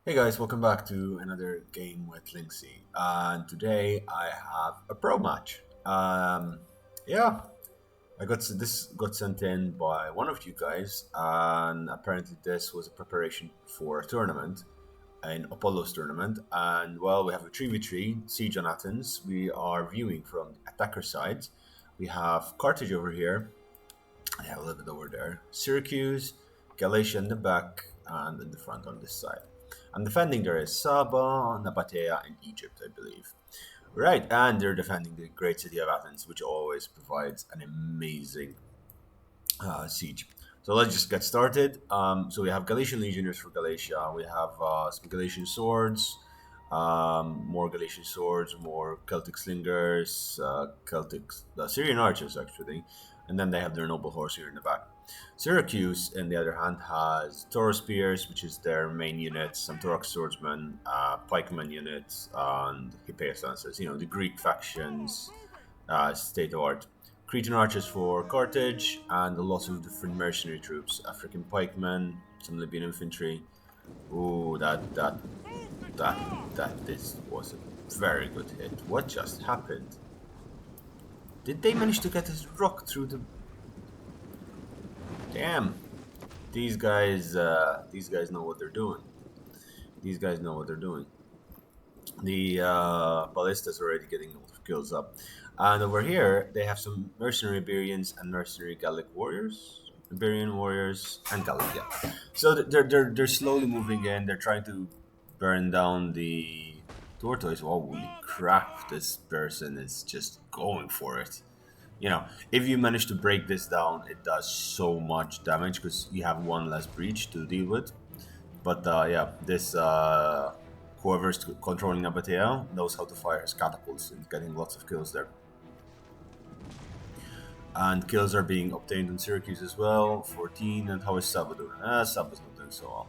Hey guys, welcome back to another game with Linksy. And today I have a pro match. Yeah, this got sent in by one of you guys, and apparently this was a preparation for a tournament, an Apollo's tournament. And well, we have a 3v3 siege on Athens. We are viewing from the attacker side. We have Carthage over here. I have a little bit over there. Syracuse, Galatia in the back, and in the front on this side. And defending there is Saba, Nabatea, and Egypt, I believe. Right, and they're defending the great city of Athens, which always provides an amazing siege. So let's just get started. So we have Galatian legionnaires for Galatia. We have some Galatian swords, more Galatian swords, more Celtic slingers, Celtic Syrian archers actually, and then they have their noble horse here in the back. Syracuse, on the other hand, has Tauros spears, which is their main unit, some Thorax swordsmen, pikemen units, and Hippeus lances. You know, the Greek factions, state of art. Cretan archers for Carthage, and a lot of different mercenary troops, African pikemen, some Libyan infantry. Ooh, that this was a very good hit. What just happened? Did they manage to get his rock through the? Damn, these guys know what they're doing. These guys know what they're doing. The ballista's already getting a lot of kills up, and over here they have some mercenary Iberians and mercenary Gallic warriors, Iberian warriors and Gallic. Yeah. So they're slowly moving in. They're trying to burn down the tortoise. Holy crap! This person is just going for it. You know, if you manage to break this down, it does so much damage because you have one less breach to deal with. But yeah, this whoever's controlling Nabatea knows how to fire his catapults and getting lots of kills there. And kills are being obtained in Syracuse as well. 14. And how is Saba doing? Saba's not doing so well.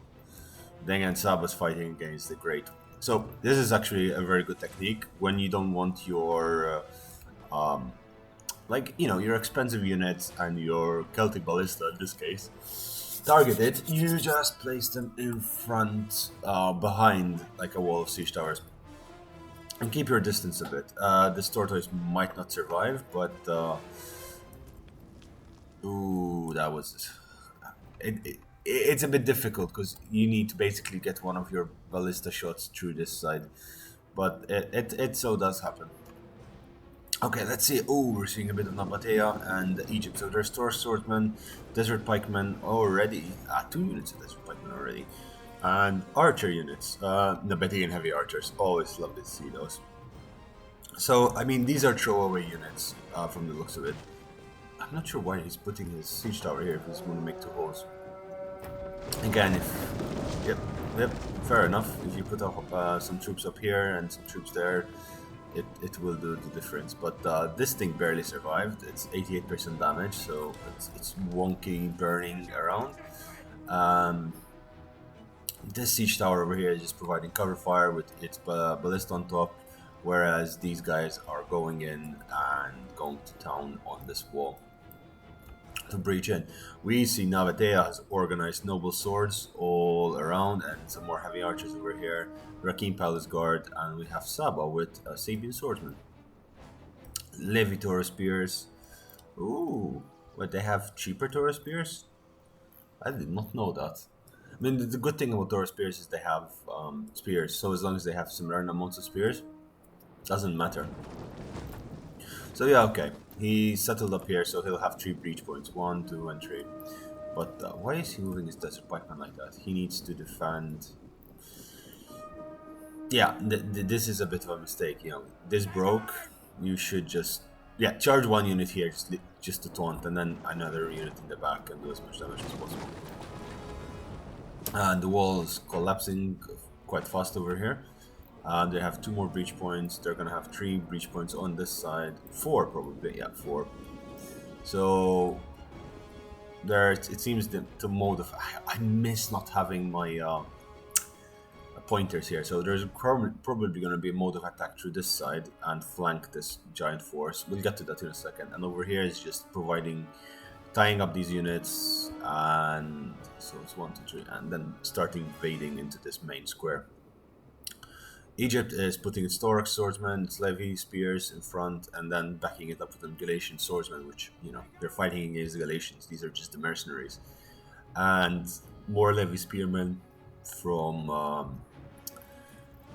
Then again, Saba's fighting against the Great. So this is actually a very good technique when you don't want your like, you know, your expensive units and your Celtic ballista in this case targeted. You just place them in front, behind like a wall of siege towers, and keep your distance a bit. This tortoise might not survive, but ooh, that was it's a bit difficult because you need to basically get one of your ballista shots through this side, but it so does happen. Okay, let's see. Oh, we're seeing a bit of Nabatea and Egypt. So there's Taurus swordsmen, desert pikemen already. 2 units of desert pikemen already. And archer units. Nabatean heavy archers. Always love to see those. So, I mean, these are throwaway units from the looks of it. I'm not sure why he's putting his siege tower here if he's going to make 2 holes. Again, if... Yep, fair enough. If you put up some troops up here and some troops there, it will do the difference. But this thing barely survived. It's 88% damage, so it's wonky burning around. This siege tower over here is just providing cover fire with its ballista on top, whereas these guys are going in and going to town on this wall to breach in. We see Nabatea has organized noble swords all around and some more heavy archers over here. Rakim Palace Guard, and we have Saba with a Sabian swordsman. Levi Taurus spears. Ooh, but they have cheaper Taurus spears? I did not know that. I mean, the good thing about Taurus spears is they have spears, so as long as they have similar amounts of spears, doesn't matter. So yeah, okay. He settled up here, so he'll have 3 breach points. 1, 2, and 3. But why is he moving his desert pikeman like that? He needs to defend. Yeah, this is a bit of a mistake. You know, this broke. You should just charge 1 unit here, just to taunt, and then another unit in the back and do as much damage as possible. And the wall is collapsing quite fast over here. They have 2 more breach points. They're gonna have 3 breach points on this side. 4 probably, yeah, 4. So there, it seems the mode of I miss not having my pointers here. So there's probably gonna be a mode of attack through this side and flank this giant force. We'll get to that in a second. And over here is just providing tying up these units, and so it's 1, 2, 3, and then starting invading into this main square. Egypt is putting its Stork swordsmen, its Levy spears in front, and then backing it up with the Galatian swordsmen, which, they're fighting against the Galatians. These are just the mercenaries. And more Levy spearmen from.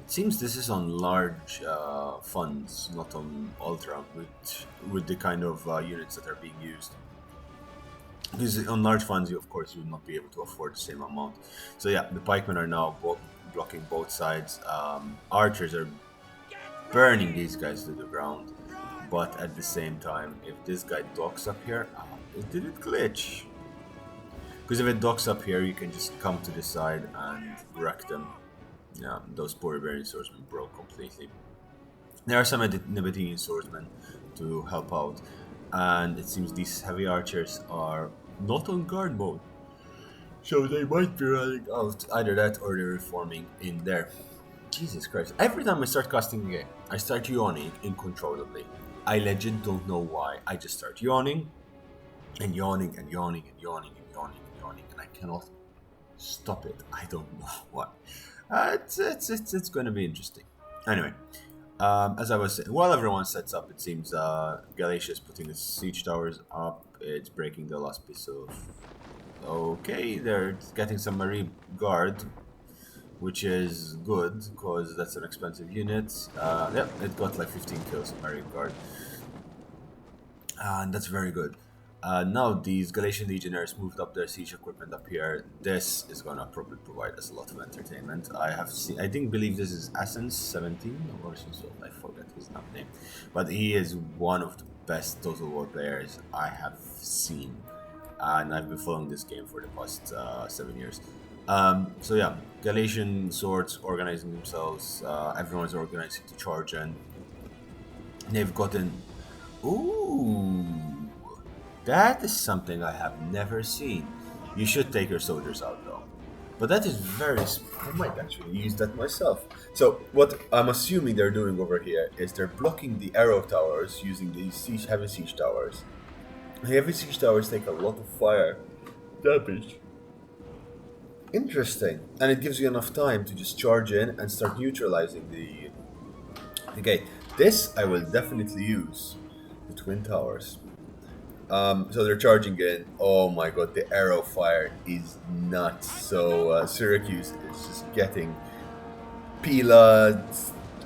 It seems this is on large funds, not on Ultra, with the kind of units that are being used. Because on large funds, of course, you would not be able to afford the same amount. So yeah, the pikemen are now blocking both sides. Archers are burning these guys to the ground. But at the same time, if this guy docks up here, did it glitch? Because if it docks up here, you can just come to the side and wreck them. Yeah, those poor Iberian swordsmen broke completely. There are some Nabatean swordsmen to help out. And it seems these heavy archers are not on guard mode. So they might be running out. Either that or they're reforming in there. Jesus Christ. Every time I start casting a game, I start yawning uncontrollably. I legit don't know why. I just start yawning and yawning and yawning and yawning and yawning and yawning, and I cannot stop it. I don't know why. It's going to be interesting. Anyway, as I was saying, while everyone sets up, it seems Galatia is putting its siege towers up. It's breaking the last piece of... Okay, they're getting some Marine Guard, which is good, because that's an expensive unit. Yep, it got like 15 kills of Marine Guard. And that's very good. Now these Galatian legionnaires moved up their siege equipment up here. This is gonna probably provide us a lot of entertainment. I believe this is Athens 17 or so. I forget his name, but he is one of the best Total War players I have seen, and I've been following this game for the past 7 years. So yeah, Galatian swords organizing themselves. Everyone's organizing to charge in. They've gotten. Ooh. That is something I have never seen. You should take your soldiers out though. But that is very... I might actually use that myself. So what I'm assuming they're doing over here is they're blocking the arrow towers using these heavy siege towers. The heavy siege towers take a lot of fire damage. Interesting. And it gives you enough time to just charge in and start neutralizing the... Okay, this I will definitely use. The twin towers. So they're charging in. Oh my god, the arrow fire is nuts. So Syracuse is just getting Pila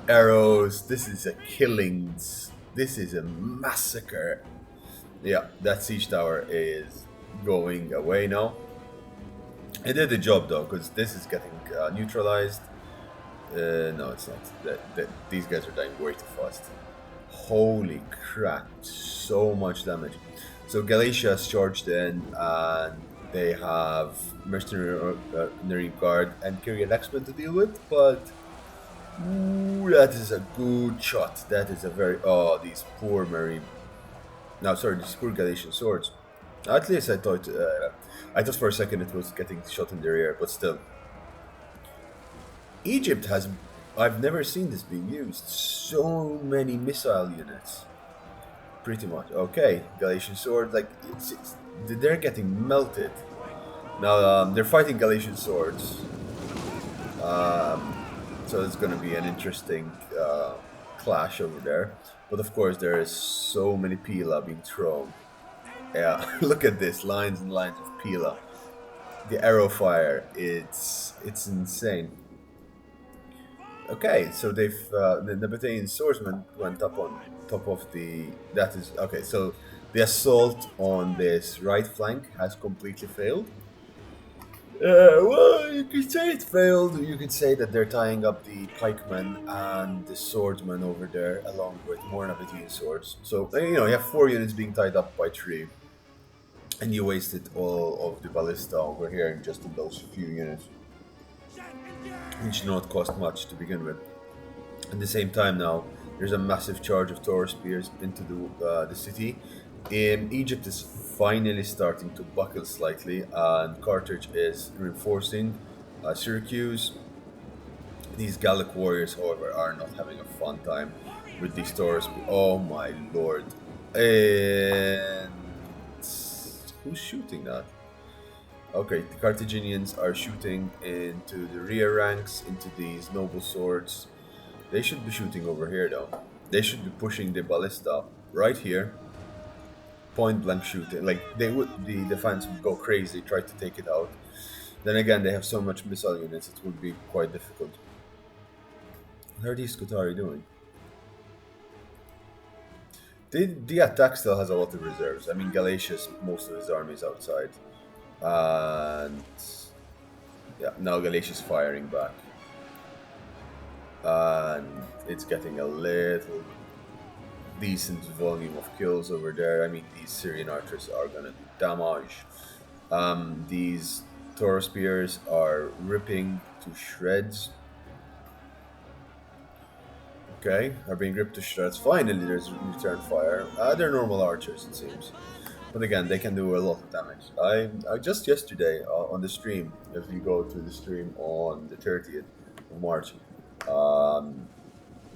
arrows. This is a killings. This is a massacre. Yeah, that siege tower is going away now. It did the job though, because this is getting neutralized. No, it's not. These guys are dying way too fast. Holy crap, so much damage. So Galatia has charged in, and they have mercenary guard and Kyrian X-Men to deal with, but ooh, that is a good shot. That is a very... Oh, these poor Marine... No, sorry, these poor Galatian swords. At least I thought for a second it was getting shot in the rear, but still. Egypt has... I've never seen this being used. So many missile units. Pretty much. Okay, Galatian sword, like, they're getting melted. Now, they're fighting Galatian swords. So it's going to be an interesting clash over there. But of course, there is so many Pila being thrown. Yeah, look at this, lines and lines of Pila. The arrow fire, it's insane. Okay, so the Nabatean swordsman went up on top of the... That is... Okay, so the assault on this right flank has completely failed. Well, you could say it failed. You could say that they're tying up the pikemen and the swordsman over there, along with more Nabatean swords. So, you have 4 units being tied up by 3. And you wasted all of the ballista over here in just in those few units. Which did not cost much to begin with. At the same time now, there's a massive charge of Taurus spears into the city. Egypt is finally starting to buckle slightly, and Carthage is reinforcing Syracuse. These Gallic warriors, however, are not having a fun time with these Taurus. Oh my lord. And Who's shooting that? Okay, the Carthaginians are shooting into the rear ranks, into these noble swords. They should be shooting over here though. They should be pushing the ballista right here, point blank shooting. Like they would, the defense would go crazy, try to take it out. Then again, they have so much missile units, it would be quite difficult. What are these Scutari doing? The attack still has a lot of reserves. I mean, Galatia's most of his army is outside. And yeah, now Galatia's firing back. And it's getting a little decent volume of kills over there. I mean, these Syrian archers are gonna do damage. These Toro spears are ripping to shreds. Okay, are being ripped to shreds. Finally, there's return fire. They're normal archers, it seems. But again, they can do a lot of damage. I just yesterday on the stream, if you go to the stream on the 30th of March,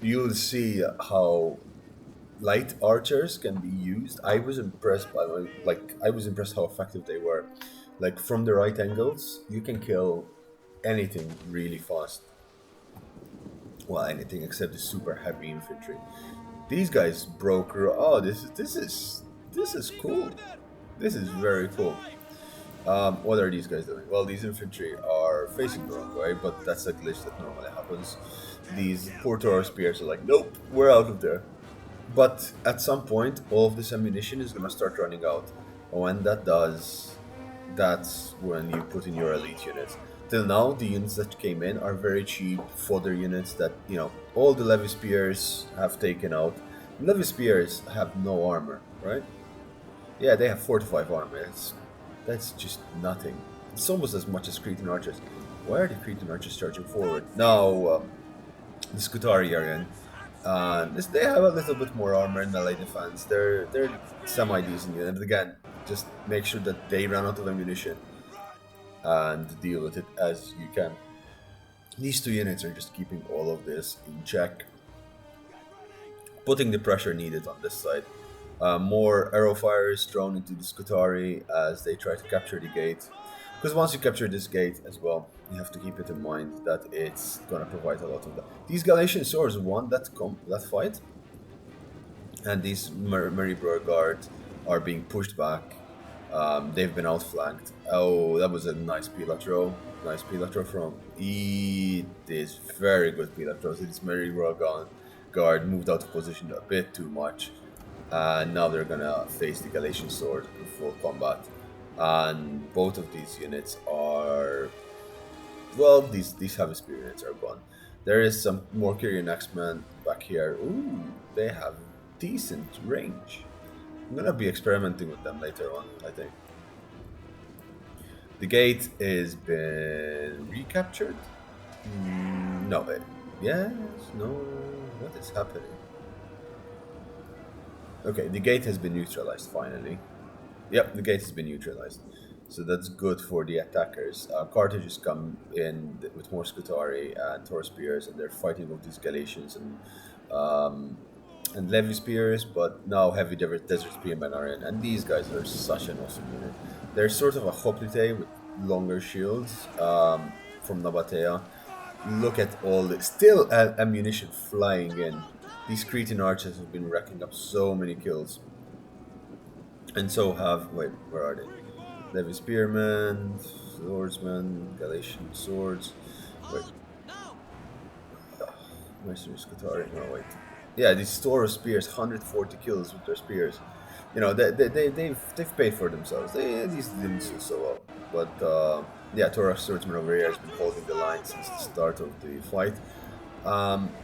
you'll see how light archers can be used. I was impressed by I was impressed how effective they were. Like from the right angles, you can kill anything really fast. Well, anything except the super heavy infantry. These guys broke. Oh, this is cool. This is very cool. What are these guys doing? Well, these infantry are facing the wrong way, but that's a glitch that normally happens. These poor Toro spears are like, nope, we're out of there. But at some point, all of this ammunition is gonna start running out. And when that does, that's when you put in your elite units. Till now, the units that came in are very cheap fodder units that, all the Levy Spears have taken out. Levy Spears have no armor, right? Yeah, they have 4 to 5 armor. That's just nothing. It's almost as much as Cretan Archers. Why are the Cretan Archers charging forward? Now, the Scutari are in. They have a little bit more armor and melee defense. They're semi-decent units. Again, just make sure that they run out of ammunition and deal with it as you can. These 2 units are just keeping all of this in check, putting the pressure needed on this side. More arrow fire is thrown into the Scutari as they try to capture the gate. Because once you capture this gate as well, you have to keep it in mind that it's gonna provide a lot of that. These Galatian swords won that fight, and these Maribor guard are being pushed back. They've been outflanked. Oh, that was a nice Pilatro. Nice Pilatro from it is very good Pilatro. This Maribor guard moved out of position a bit too much. And now they're gonna face the Galatian sword in full combat. And both of these units are, well, these heavy spear units are gone. There is some more Kyrian Axemen back here. Ooh, they have decent range. I'm gonna be experimenting with them later on, I think. The gate has been recaptured. No, yes, no, what is happening? Okay, the gate has been neutralized finally. Yep, the gate has been neutralized. So that's good for the attackers. Carthage has come in with more Scutari and Tor Spears, and they're fighting with these Galatians and Levy Spears, but now heavy Desert Spearmen are in, and these guys are such an awesome unit. They're sort of a hoplite with longer shields from Nabatea. Look at all the still ammunition flying in. These Cretan archers have been racking up so many kills. And so have, wait, where are they? Levy Spearmen, Swordsmen, Galatian Swords. Wait. Mercenary Scutari, no, wait. Yeah, these Toro Spears, 140 kills with their spears. They've paid for themselves. These didn't do so well. But, yeah, Toro Swordsman over here has been holding the line since the start of the fight.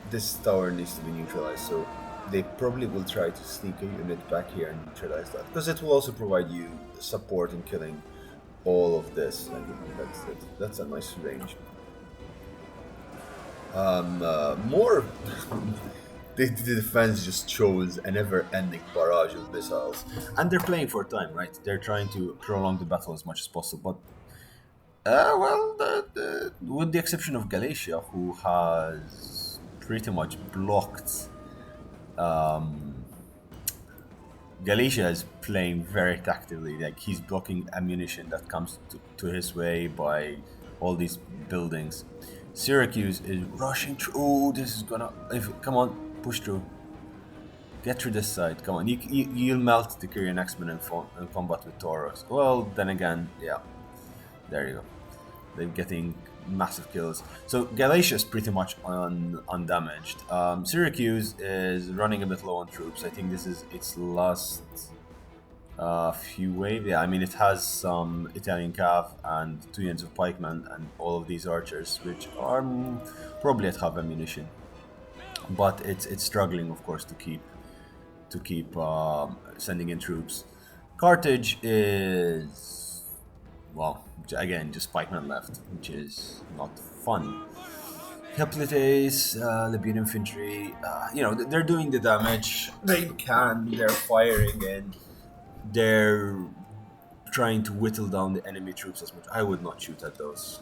This tower needs to be neutralized, so they probably will try to sneak a unit back here and neutralize that, because it will also provide you support in killing all of this. That's a nice range. More the defense just chose a never-ending barrage of missiles, and they're playing for time, right? They're trying to prolong the battle as much as possible, but with the exception of Galatia, who has pretty much blocked Galatia is playing very tactically. Like he's blocking ammunition that comes to his way by all these buildings. Syracuse is rushing through. Oh, this is gonna. Come on, push through. Get through this side. Come on. You'll melt the Kyrian X-Men in combat with Tauros. Well, then again, yeah. There you go. They're getting massive kills. So Galatia is pretty much undamaged. Syracuse is running a bit low on troops. I think this is its last few waves. Yeah, I mean it has some Italian cav and 2 units of pikemen and all of these archers, which are probably at half ammunition. But it's struggling, of course, to keep sending in troops. Carthage is, well, again, just pikemen left, which is not fun. Hoplites, Libyan infantry, they're doing the damage they can. They're firing and they're trying to whittle down the enemy troops as much. I would not shoot at those.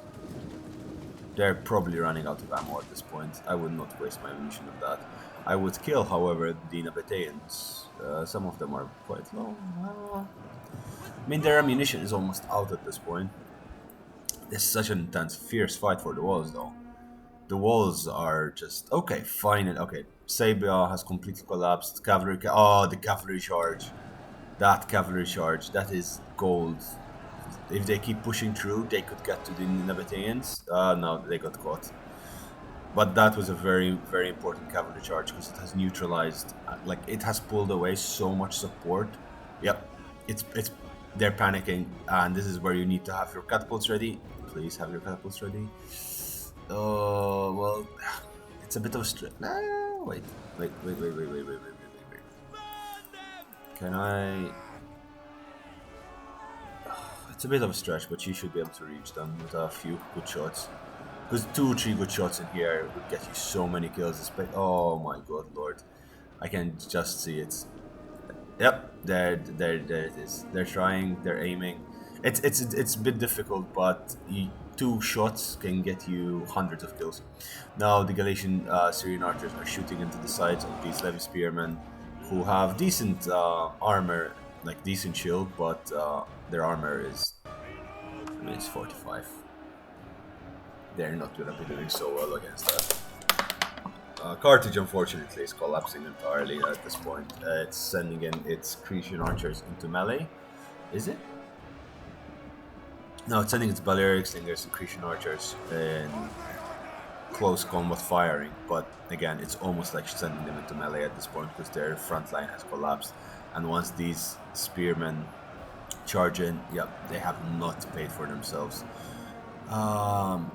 They're probably running out of ammo at this point. I would not waste my ammunition on that. I would kill, however, the Nabateans. Some of them are quite low. I mean, their ammunition is almost out at this point. It's such an intense, fierce fight for the walls, though. The walls are just... Okay, fine. Okay, Saba has completely collapsed. Cavalry... Oh, the cavalry charge. That cavalry charge, that is gold. If they keep pushing through, they could get to the Nabateans. No, they got caught. But that was a very, very important cavalry charge because it has neutralized, like it has pulled away so much support. Yep, they're panicking, and this is where you need to have your catapults ready. Please have your catapults ready. Oh, well, it's a bit of a stretch. No, wait. Can I? It's a bit of a stretch, but you should be able to reach them with a few good shots. Because 2 or 3 good shots in here would get you so many kills. Oh my god, lord. I can just see it. Yep, there it is. They're trying, they're aiming. It's a bit difficult, but 2 shots can get you hundreds of kills. Now the Galatian Syrian archers are shooting into the sides of these Levy spearmen who have decent armor, like decent shield, but their armor is, I mean, it's 45. They're not going to be doing so well against that. Carthage, unfortunately, is collapsing entirely at this point. It's sending in its Cretan archers into melee. Is it? No, it's sending its Balearic slingers and Cretan archers in close combat firing. But again, it's almost like sending them into melee at this point because their front line has collapsed. And once these spearmen charge in, yep, they have not paid for themselves.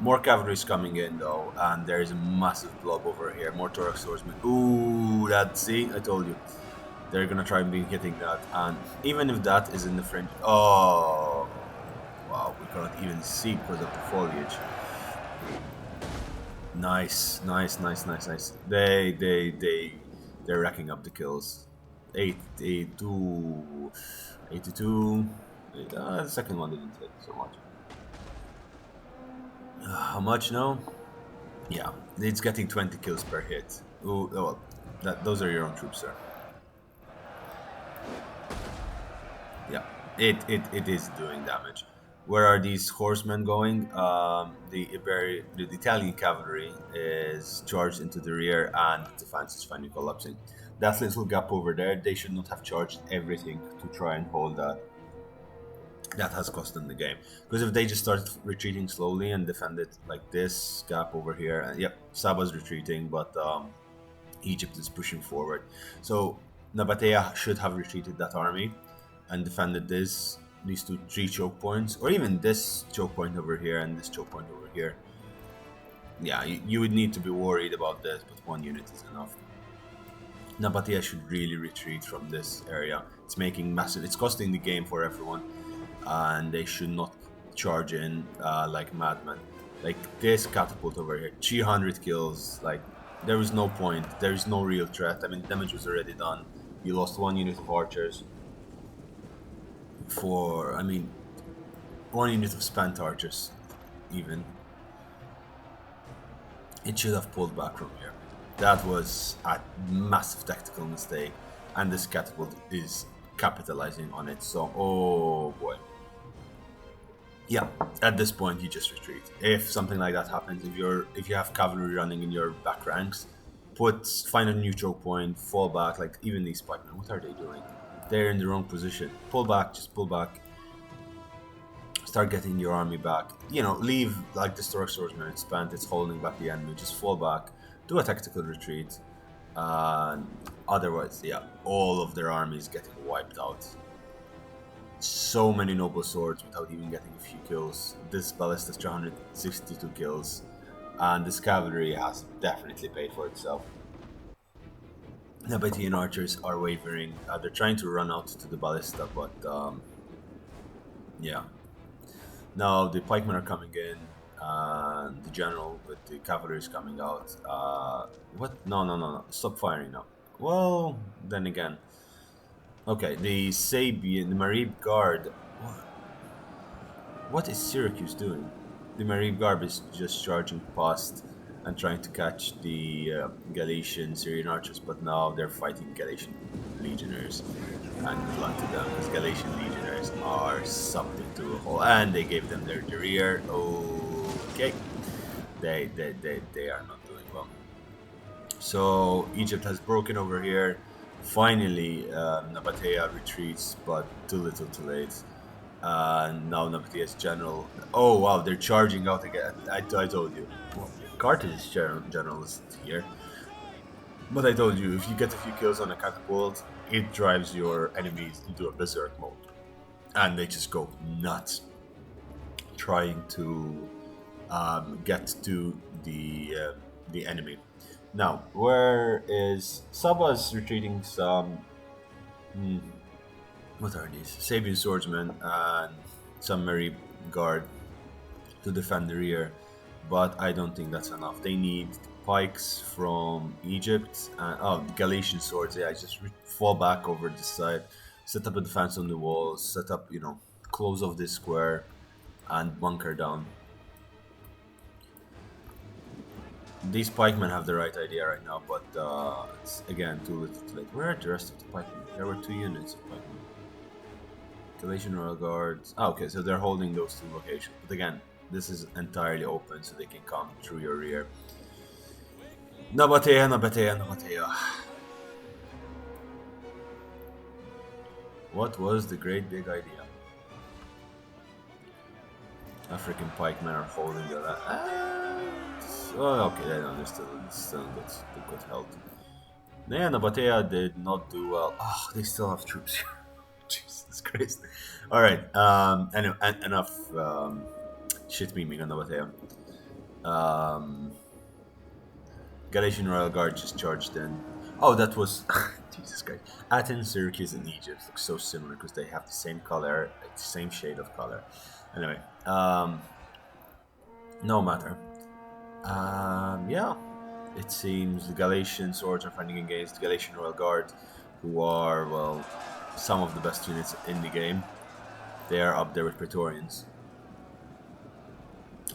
More cavalry is coming in though, and there is a massive blob over here. More Thorax swordsmen. Ooh, see, I told you. They're gonna try and be hitting that, and even if that is in the fringe, oh, wow, we cannot even see because of the foliage. Nice. They're racking up the kills. 82. The second one didn't hit so much. How much now? Yeah, it's getting 20 kills per hit. Ooh, well, those are your own troops, sir. Yeah, it is doing damage. Where are these horsemen going? The Italian cavalry is charged into the rear, and the defense is finally collapsing. That little gap over there, they should not have charged everything to try and hold that. That has cost them the game. Because if they just started retreating slowly and defended like this gap over here, and yep, Saba's retreating, but Egypt is pushing forward. So Nabatea should have retreated that army and defended these 3 choke points, or even this choke point over here and this choke point over here. Yeah, you would need to be worried about this, but 1 unit is enough. Nabatea should really retreat from this area. It's making massive. It's costing the game for everyone. And they should not charge in like madmen. Like this catapult over here, 300 kills. Like there is no point. There is no real threat. I mean, damage was already done. You lost 1 unit of archers. I mean, 1 unit of spent archers, even. It should have pulled back from here. That was a massive tactical mistake, and this catapult is capitalizing on it. So, oh boy. Yeah, at this point you just retreat. If something like that happens, if you have cavalry running in your back ranks, find a neutral point, fall back. Like even these pikemen, what are they doing? They're in the wrong position. Pull back, just pull back. Start getting your army back. You know, leave like the Stork Swordsman. It's spent. It's holding back the enemy. Just fall back. Do a tactical retreat. Otherwise, yeah, all of their armies getting wiped out. So many noble swords without even getting a few kills. This ballista's 362 kills, and this cavalry has definitely paid for itself. Nabatean archers are wavering. They're trying to run out to the ballista, but yeah. Now the pikemen are coming in, and the general with the cavalry is coming out. What? No. Stop firing now. Well, then again. Okay, the Sabian, the Marib Guard. What is Syracuse doing? The Marib Guard is just charging past and trying to catch the Galatian Syrian archers, but now they're fighting Galatian legionnaires. And good luck to them, because Galatian legionnaires are something to behold. And they gave them their rear. Okay, they are not doing well. So Egypt has broken over here. Finally, Nabatea retreats, but too little, too late. Now Nabatea's general. Oh wow, they're charging out again. I told you. Well, Carthage's general is here. But I told you, if you get a few kills on a catapult, it drives your enemies into a berserk mode. And they just go nuts. Trying to get to the enemy. Now, where is Saba's retreating some? What are these? Sabian swordsmen and some Marib guard to defend the rear, but I don't think that's enough. They need pikes from Egypt and Galatian swords. Yeah, just fall back over this side, set up a defense on the walls, set up, close off this square, and bunker down. These pikemen have the right idea right now, but it's again too little too late. Where are the rest of the pikemen? There were 2 units of pikemen. Galatian Royal Guards. Okay, so they're holding those 2 locations. But again, this is entirely open, so they can come through your rear. Nabatea. What was the great big idea? African pikemen are holding the oh, okay, they're still good health. Yeah, Nabatea did not do well. Oh, they still have troops here. Jesus Christ. Alright, anyway, enough shit memeing on Nabatea. Galatian Royal Guard just charged in. Oh, that was... Jesus Christ. Athens, Syracuse, and Egypt look so similar because they have the same color, the same shade of color. Anyway, no matter. Yeah, it seems the Galatian swords are fighting against the Galatian Royal Guard, who are, well, some of the best units in the game. They are up there with Praetorians.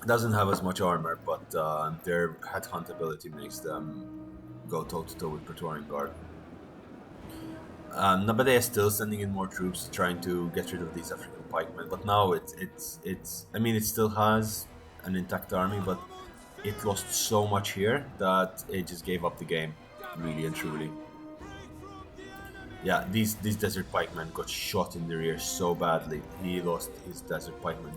Doesn't have as much armor, but their headhunt ability makes them go toe-to-toe with Praetorian Guard. Nabatea is still sending in more troops, trying to get rid of these African pikemen, but now I mean, it still has an intact army, but it lost so much here that it just gave up the game, really and truly. Yeah, these desert pikemen got shot in the rear so badly. He lost his desert pikemen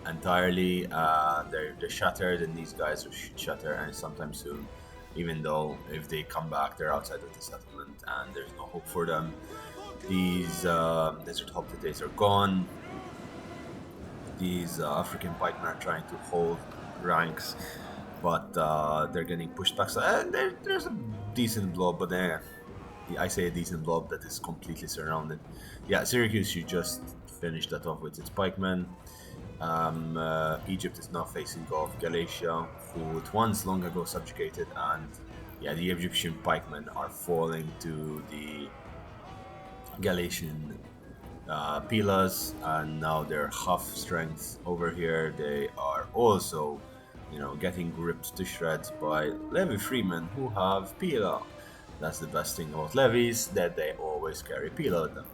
entirely. They're shattered, and these guys will shatter and sometime soon. Even though if they come back, they're outside of the settlement and there's no hope for them. These desert hoplites are gone. These African pikemen are trying to hold ranks, but they're getting pushed back. So there's a decent blob, but I say a decent blob that is completely surrounded. Yeah, Syracuse, you just finished that off with its pikemen. Egypt is now facing off Galatia, who it once long ago subjugated, and yeah, the Egyptian pikemen are falling to the Galatian pilas, and now they're half strength over here. They are also, getting ripped to shreds by levy freemen who have pila. That's the best thing about levies, that they always carry pila with them.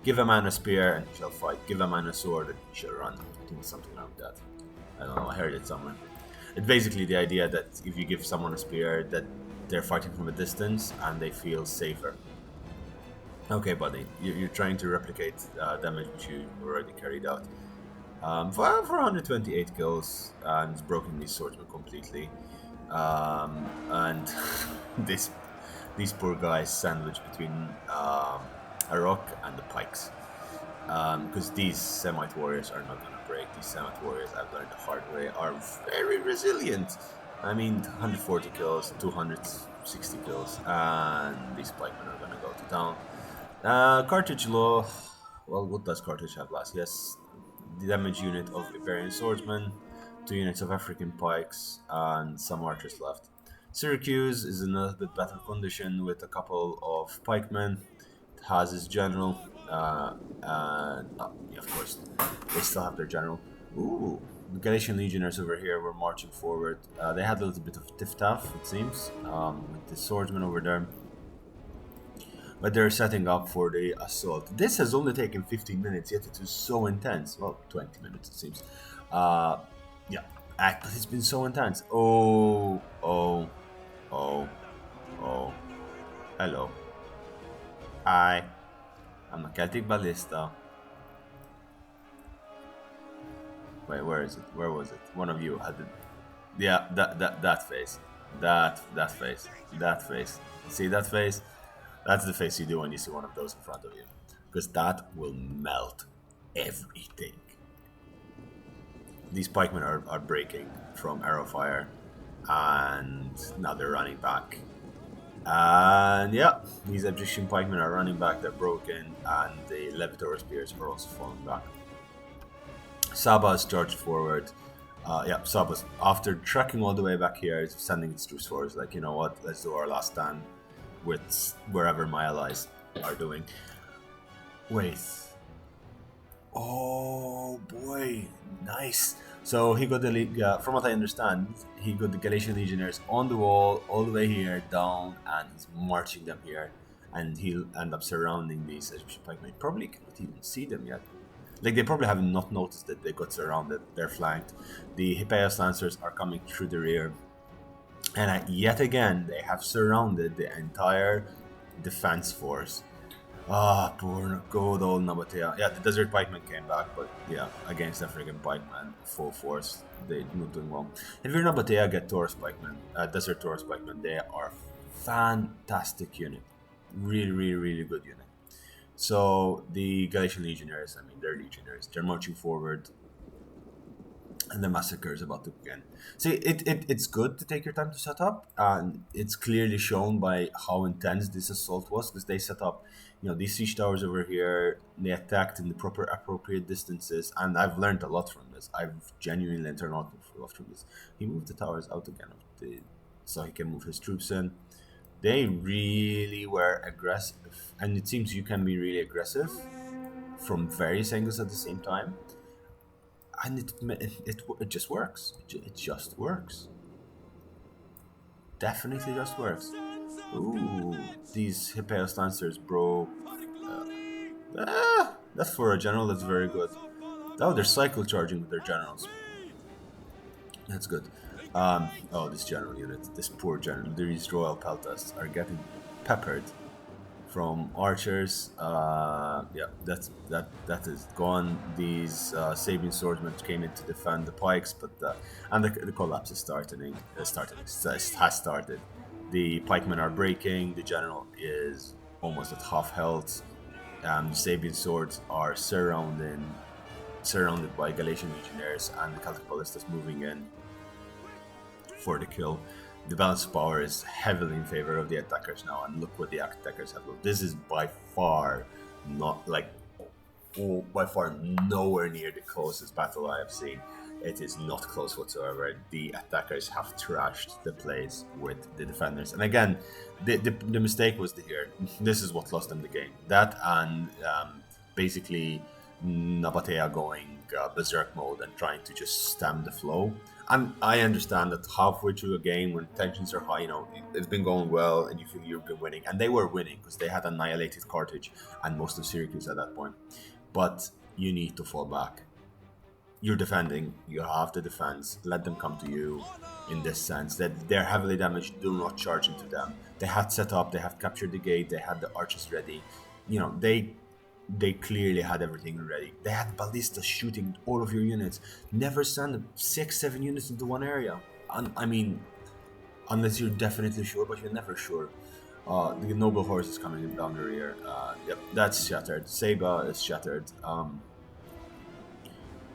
Give a man a spear and he shall fight. Give a man a sword and he shall run. I think it's something like that. I don't know, I heard it somewhere. It's basically the idea that if you give someone a spear, that they're fighting from a distance and they feel safer. Okay, buddy, you're trying to replicate damage which you already carried out. For 128 kills, and it's broken these swordsmen completely. And this these poor guys sandwiched between a rock and the pikes. Because these Semite warriors are not going to break. These Semite warriors, I've learned the hard way, are very resilient. I mean, 140 kills, 260 kills, and these pikemen are going to go to town. Carthage law. Well, what does Carthage have last? Yes, the damage unit of Iberian swordsmen, 2 units of African pikes, and some archers left. Syracuse is in a little bit better condition with a couple of pikemen. It has its general, and yeah, of course, they still have their general. Ooh, the Galatian legionnaires over here were marching forward. They had a little bit of tiff-taff, it seems, with the swordsmen over there. But they're setting up for the assault. This has only taken 15 minutes, yet it is so intense. Well, 20 minutes it seems. Yeah, but it's been so intense. Oh. Hello. Hi. I'm a Celtic ballista. Wait, where is it? Where was it? One of you had it. Yeah, that face. That face. That face. See that face? That's the face you do when you see one of those in front of you. Because that will melt everything. These pikemen are breaking from arrow fire. And now they're running back. And yeah, these Egyptian pikemen are running back, they're broken. And the Levitor spears are also falling back. Saba's charged forward. Yeah, Saba's, after trekking all the way back here, is sending its troops forward. Like, you know what, let's do our last stand with wherever my allies are doing. Wait. Oh boy, nice. So he got the from what I understand, he got the Galatian legionnaires on the wall all the way here down, and he's marching them here, and he'll end up surrounding these Egyptian pikemen. Probably cannot even see them yet. Like, they probably have not noticed that they got surrounded. They're flanked. The Hippeos lancers are coming through the rear. And yet again, they have surrounded the entire defense force. Ah, poor good old Nabatea. Yeah, the Desert Pikemen came back, but yeah, against the friggin' Pikemen, full force, they're not doing well. If you're Nabatea, get Taurus Pikemen, Desert Taurus Pikemen. They are fantastic unit. Really good unit. So the Galatian legionnaires, I mean, they're legionnaires. They're marching forward. And the massacre is about to begin. See, it's good to take your time to set up, and it's clearly shown by how intense this assault was, because they set up, these siege towers over here. They attacked in the proper appropriate distances, and I've learned a lot from this. I've genuinely learned a lot from this. He moved the towers out again, so he can move his troops in. They really were aggressive, and it seems you can be really aggressive from various angles at the same time. And it just works. It just works. Definitely just works. Ooh, these Hippeos lancers, bro. That's for a general. That's very good. Oh, they're cycle charging with their generals. That's good. Oh, this general unit, this poor general. These royal peltas are getting peppered from archers. Yeah, that is gone. These Sabian swordsmen came in to defend the pikes, but and the collapse is starting. Has started. The pikemen are breaking. The general is almost at half health. The Sabian swords are surrounded by Galatian legionnaires, and the Celtic ballistas moving in for the kill. The balance of power is heavily in favor of the attackers now, and look what the attackers have. This is by far nowhere near the closest battle I have seen. It is not close whatsoever. The attackers have trashed the place with the defenders. And again, the mistake was here. This is what lost them the game. That and basically Nabatea going berserk mode and trying to just stem the flow. I understand that halfway through a game when tensions are high, it's been going well and you feel you've been winning, and they were winning because they had annihilated Carthage and most of Syracuse at that point. But you need to fall back. You're defending. You have the defense. Let them come to you. In this sense, that they're heavily damaged. Do not charge into them. They had set up. They have captured the gate. They had the archers ready. They clearly had everything ready. They had ballistas shooting all of your units. Never send 6, 7 units into one area. I mean, unless you're definitely sure, but you're never sure. The noble horse is coming down the rear. Yep, that's shattered. Saba is shattered.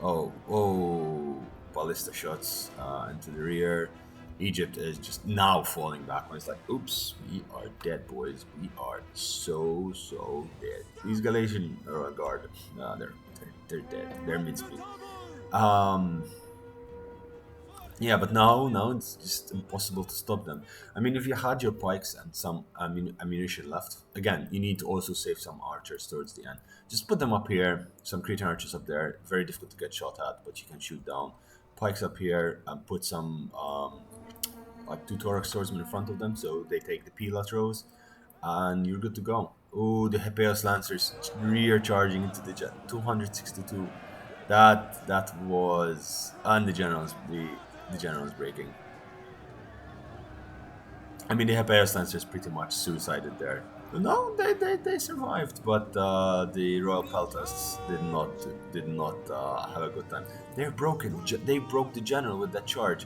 Oh, ballista shots into the rear. Egypt is just now falling back when it's like, oops, we are dead, boys. We are so dead. These Galatian guard, they're dead. They're mincemeat. Um, yeah, but now it's just impossible to stop them. I mean, if you had your pikes and some ammunition left, again, you need to also save some archers towards the end. Just put them up here, some Cretan archers up there. Very difficult to get shot at, but you can shoot down. Pikes up here, and put some like 2 Torx swordsmen in front of them, so they take the pila throws, and you're good to go. Oh, the Hippeos Lancers rear charging into the jet. 262. That was, and the general is breaking. I mean, the Hippeos Lancers pretty much suicided there. No, they survived, but the Royal Peltasts did not have a good time. They're broken. They broke the general with that charge.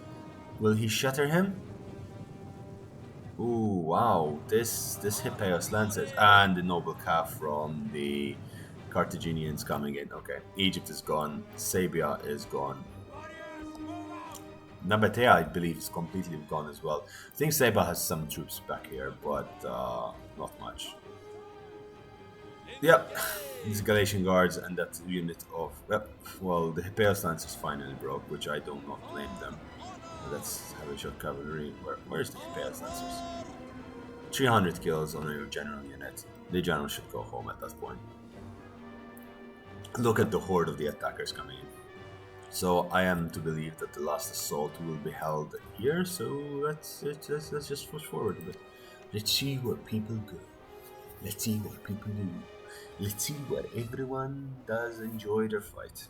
Will he shatter him? Ooh, wow! This Hippeos Lancers and the noble calf from the Carthaginians coming in. Okay, Egypt is gone. Sabia is gone. Nabatea, I believe, is completely gone as well. I think Saba has some troops back here, but not much. Yep, these Galatian guards and that unit of... Yep, well, the Hippeos Lancers finally broke, which I do not blame them. Let's have a shot cavalry. Where's the Hippeos Lancers? 300 kills on your general unit. The general should go home at that point. Look at the horde of the attackers coming in. So I am to believe that the last assault will be held here. So let's just push forward a bit. Let's see where people go. Let's see what people do. Let's see what everyone does enjoy their fight.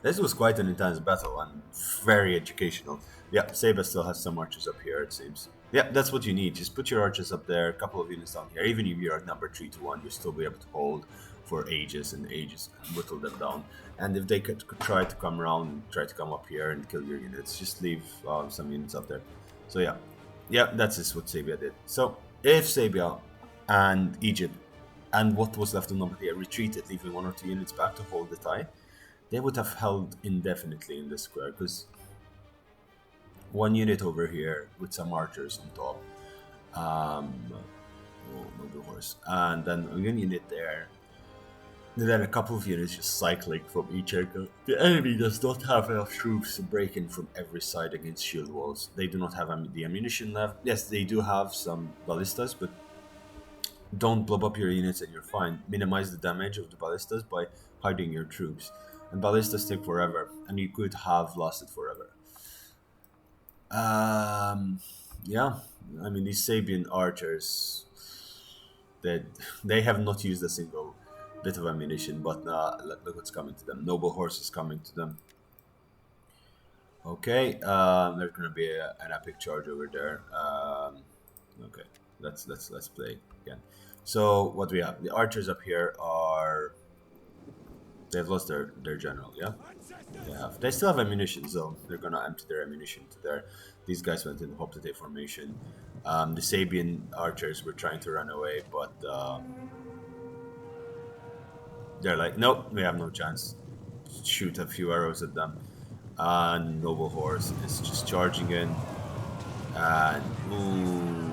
This was quite an intense battle and very educational. Yeah, Saba still has some archers up here, it seems. Yeah, that's what you need. Just put your archers up there, a couple of units down here. Even if you're at number 3-1, you'll still be able to hold for ages and ages and whittle them down. And if they could try to come around, try to come up here and kill your units, just leave some units up there. So yeah, that's just what Sabia did. So if Sabia and Egypt and what was left of Nabatea retreated, leaving 1 or 2 units back to hold the tie, they would have held indefinitely in this square, because 1 unit over here with some archers on top, noble horse, and then a unit there, and then a couple of units just cycling from each angle. The enemy does not have enough troops to break in from every side against shield walls. They do not have the ammunition left. Yes, they do have some ballistas, but don't blow up your units and you're fine. Minimize the damage of the ballistas by hiding your troops. And ballistas take forever, and you could have lasted forever. Yeah, I mean, these Sabian archers, they have not used a single bit of ammunition, but look what's coming to them. Noble horse is coming to them. Okay, there's gonna be an epic charge over there. Okay, let's play again. So what we have, the archers up here are... They've lost their general, yeah? They still have ammunition, so they're gonna empty their ammunition to there. These guys went in hope-to-take formation. The Sabian archers were trying to run away, but they're like, nope, we have no chance. Shoot a few arrows at them. And Noble Horse is just charging in. And ooh,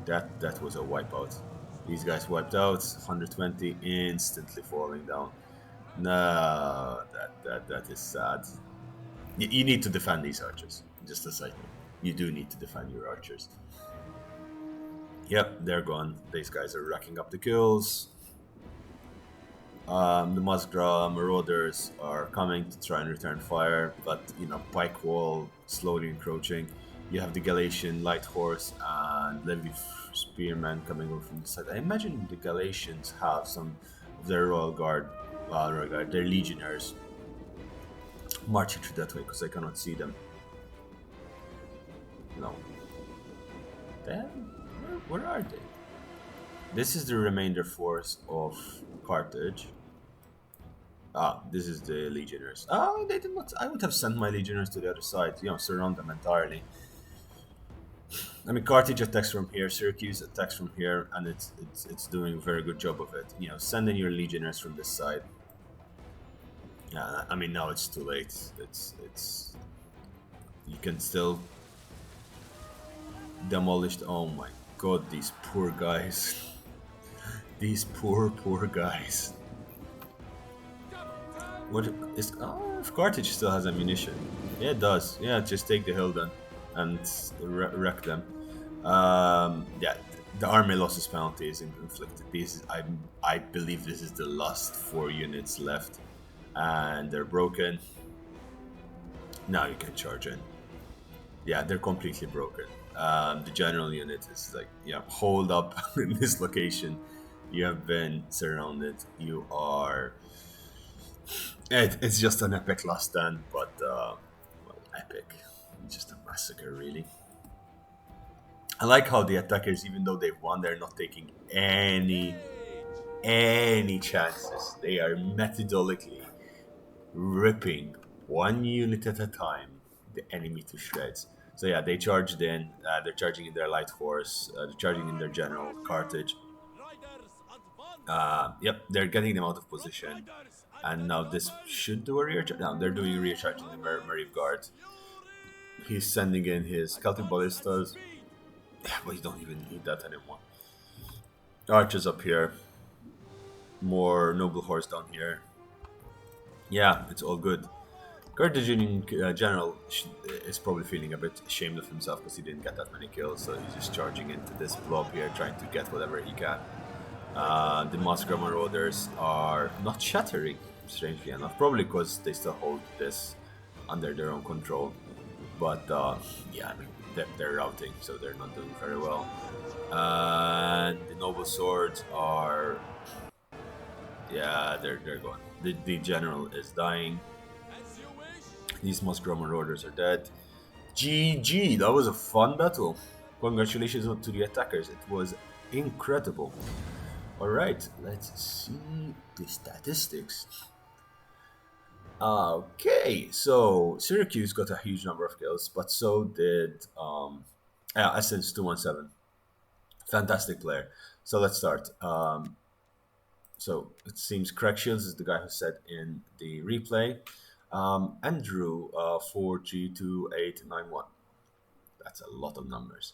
that was a wipeout. These guys wiped out. 120 instantly falling down. No, that is sad. You need to defend these archers. Just a side note. You do need to defend your archers. Yep, they're gone. These guys are racking up the kills. The Musgra Marauders are coming to try and return fire, but pike wall slowly encroaching. You have the Galatian light horse and Levy spearmen coming over from the side. I imagine the Galatians have some of their royal guard, their legionnaires marching through that way because I cannot see them. No, then where are they? This is the remainder force of Carthage. Ah, this is the legionnaires. Oh, they did not. I would have sent my legionnaires to the other side. Surround them entirely. I mean, Carthage attacks from here, Syracuse attacks from here, and it's doing a very good job of it. Sending your legionnaires from this side. Yeah, I mean now it's too late. It's you can still demolish. Oh my god, these poor guys. These poor guys. What is? Oh, if Carthage still has ammunition, yeah, it does. Yeah, just take the hill then, and wreck them. Yeah, the army losses penalty is inflicted. I believe this is the last 4 units left, and they're broken. Now you can charge in. Yeah, they're completely broken. The general unit is like, hold up in this location. You have been surrounded. You are. It's just an epic last stand, but epic. Just a massacre, really. I like how the attackers, even though they've won, they're not taking any chances. They are methodologically ripping 1 unit at a time the enemy to shreds. So yeah, they charged in. They're charging in their light horse. They're charging in their general Carthage. Yep, they're getting them out of position. And now this should do a rear charge. No, they're doing a rear charge in the Marine Guard. He's sending in his Celtic Ballistas. But you don't even need that anymore. Archers up here. More Noble Horse down here. Yeah, it's all good. Carthaginian general is probably feeling a bit ashamed of himself because he didn't get that many kills, so he's just charging into this blob here, trying to get whatever he can. The Musgra Marauders are not shattering, strangely enough, probably because they still hold this under their own control. But yeah, I mean, they're routing, so they're not doing very well. And the Noble Swords are, yeah, they're gone. The general is dying. These Musgra Marauders are dead. GG, that was a fun battle. Congratulations to the attackers. It was incredible. Alright, let's see the statistics. Okay, so Syracuse got a huge number of kills, but so did Athens 217. Fantastic player. So let's start. So it seems Craig Shields is the guy who said in the replay. Andrew 4G2891. That's a lot of numbers.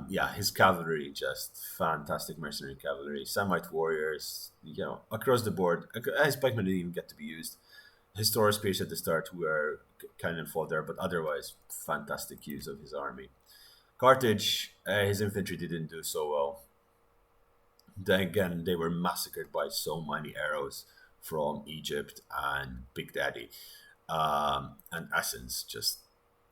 Yeah, his cavalry, just fantastic mercenary cavalry. Semite warriors, across the board. His pikemen didn't even get to be used. His Taurus Spears at the start were cannon fodder, but otherwise, fantastic use of his army. Carthage, his infantry didn't do so well. Then again, they were massacred by so many arrows from Egypt and Big Daddy and Athens, just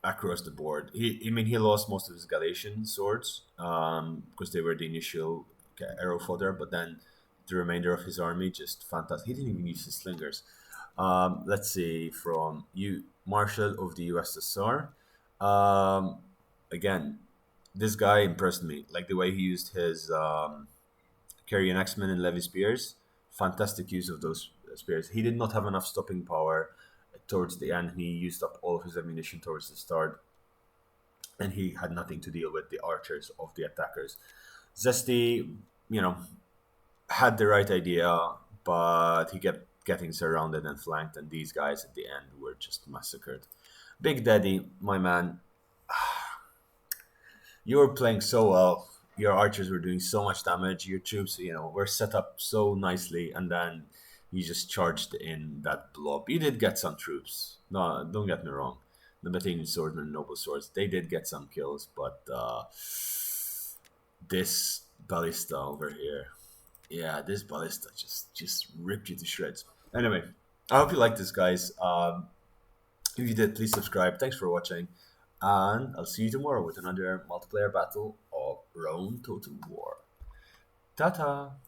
across the board. He lost most of his Galatian swords because they were the initial arrow fodder, but then the remainder of his army just fantastic. He didn't even use his slingers. Let's see, from Marshal of the USSR. Again, this guy impressed me. Like the way he used his Carrion X-Men and Levy Spears. Fantastic use of those spears. He did not have enough stopping power towards the end. He used up all of his ammunition towards the start. And he had nothing to deal with the archers of the attackers. Zesty, had the right idea, but he kept getting surrounded and flanked, and these guys at the end were just massacred. Big Daddy, my man, you were playing so well. Your archers were doing so much damage. Your troops, were set up so nicely, and then you just charged in that blob. You did get some troops. No, don't get me wrong. The Nabatean swordsmen and noble swords, they did get some kills, but this ballista over here, Yeah, this ballista just ripped you to shreds. Anyway, I hope you liked this, guys. If you did, please subscribe. Thanks for watching, and I'll see you tomorrow with another multiplayer battle of Rome Total War. Ta ta.